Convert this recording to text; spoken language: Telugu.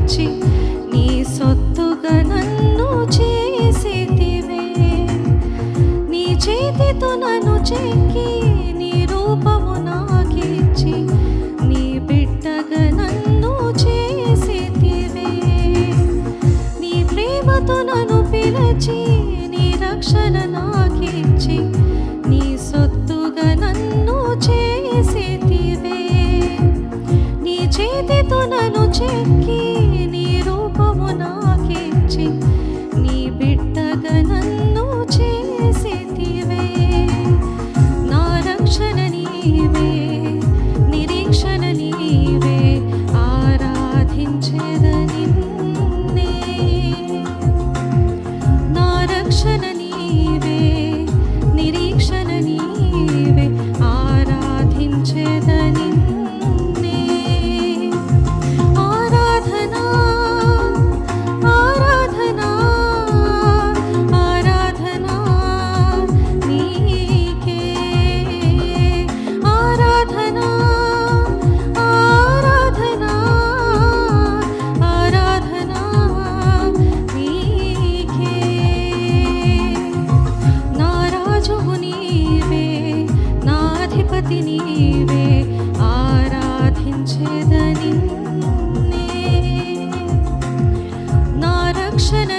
నాకిచ్చి నీ సొత్తుగా నన్ను చేసితివే. నీ చేతితో నన్ను చెక్కి నీ రూపము నాకిచ్చి నీ బిడ్డగా నన్ను చేసితివే. నీ ప్రేమతో నన్ను పిలిచి నీ రక్షణ నాకిచ్చి నీ సొత్తుగా నన్ను చేసితివే. నీ చేతితో నన్ను చెక్కి నీ రూపము నాకిచ్చి నీ బిడ్డగా నన్ను చేసితివే. నా రక్షణ నీవే, నిరీక్షణ నీవే, ఆరాధించేద నిన్నే. నా రక్షణ నీవే, నిరీక్షణ నీవే, ఆరాధించేద నిన్నే. ఆరాధనా ఆరాధనా ఆరాధనా నీకే. ఆరాధనా ఆరాధనా ఆరాధనా నీకే. నా రాజువు నీవే, నా అధిపతి నీవే, ఆరాధించేద నిన్నే. నా రక్షణ